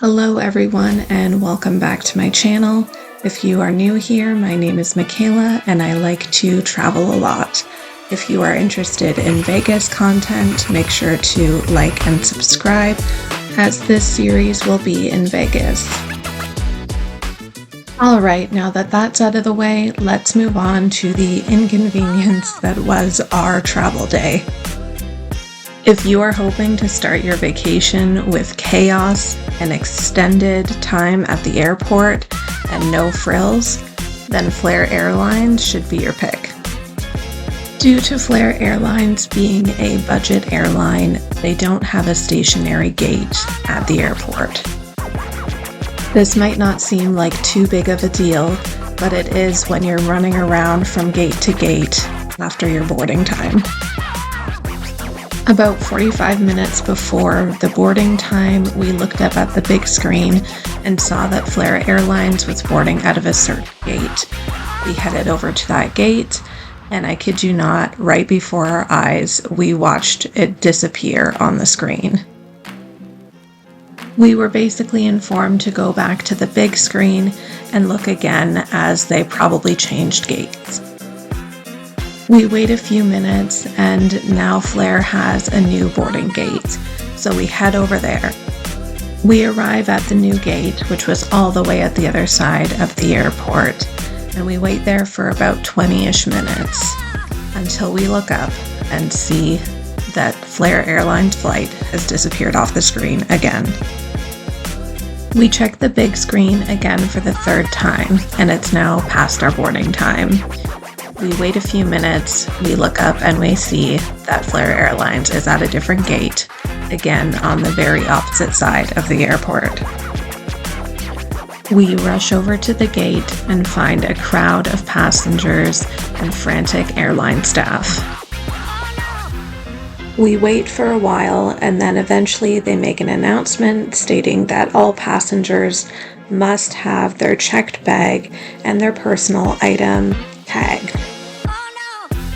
Hello everyone and welcome back to my channel. If you are new here, my name is Michaela and I like to travel a lot. If you are interested in Vegas content, make sure to like and subscribe as this series will be in Vegas. Alright, now that that's out of the way, let's move on to the inconvenience that was our travel day. If you are hoping to start your vacation with chaos and extended time at the airport and no frills, then Flair Airlines should be your pick. Due to Flair Airlines being a budget airline, they don't have a stationary gate at the airport. This might not seem like too big of a deal, but it is when you're running around from gate to gate after your boarding time. About 45 minutes before the boarding time, we looked up at the big screen and saw that Flair Airlines was boarding out of a certain gate. We headed over to that gate, and I kid you not, right before our eyes, we watched it disappear on the screen. We were basically informed to go back to the big screen and look again as they probably changed gates. We wait a few minutes and now Flair has a new boarding gate, so we head over there. We arrive at the new gate, which was all the way at the other side of the airport, and we wait there for about 20-ish minutes until we look up and see that Flair Airlines flight has disappeared off the screen again. We check the big screen again for the third time, and it's now past our boarding time. We wait a few minutes, we look up and we see that Flair Airlines is at a different gate, again on the very opposite side of the airport. We rush over to the gate and find a crowd of passengers and frantic airline staff. We wait for a while and then eventually they make an announcement stating that all passengers must have their checked bag and their personal item tagged.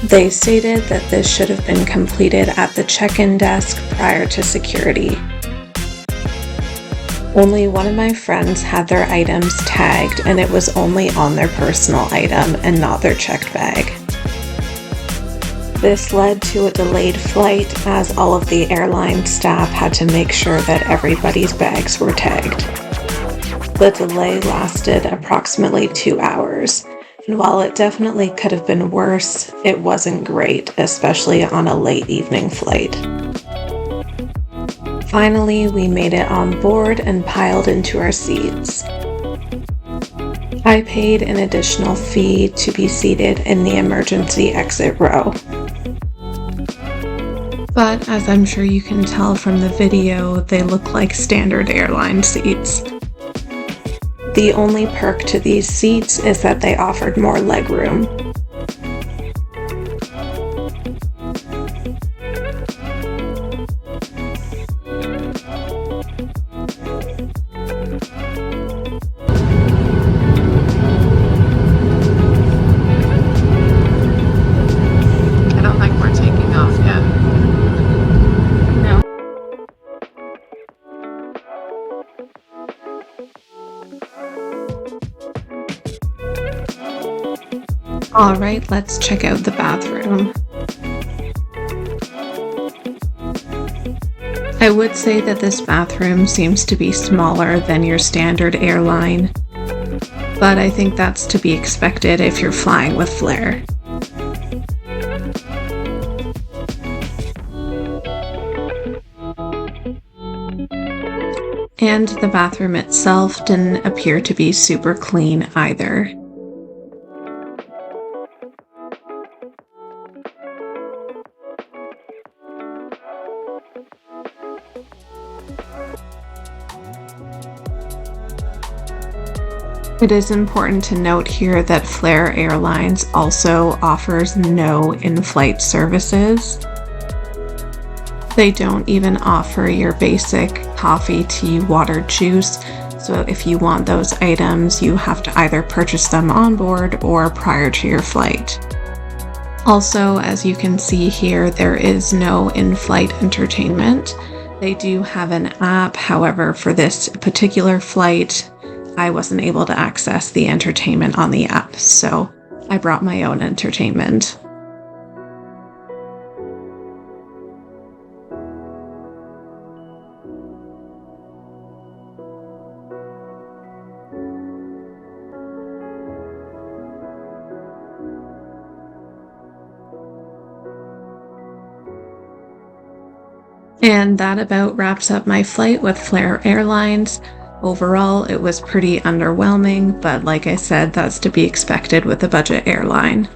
They stated that this should have been completed at the check-in desk prior to security. Only one of my friends had their items tagged and it was only on their personal item and not their checked bag. This led to a delayed flight as all of the airline staff had to make sure that everybody's bags were tagged. The delay lasted approximately 2 hours. And while it definitely could have been worse, it wasn't great, especially on a late evening flight. Finally, we made it on board and piled into our seats. I paid an additional fee to be seated in the emergency exit row. But as I'm sure you can tell from the video, they look like standard airline seats. The only perk to these seats is that they offered more legroom. I don't think we're taking off yet. No. Alright, let's check out the bathroom. I would say that this bathroom seems to be smaller than your standard airline, but I think that's to be expected if you're flying with Flair. And the bathroom itself didn't appear to be super clean either. It is important to note here that Flair Airlines also offers no in-flight services. They don't even offer your basic coffee, tea, water, juice, so if you want those items, you have to either purchase them on board or prior to your flight. Also, as you can see here, there is no in-flight entertainment, They do have an app. However, for this particular flight, I wasn't able to access the entertainment on the app, so I brought my own entertainment. And that about wraps up my flight with Flair Airlines. Overall, it was pretty underwhelming, but like I said, that's to be expected with a budget airline.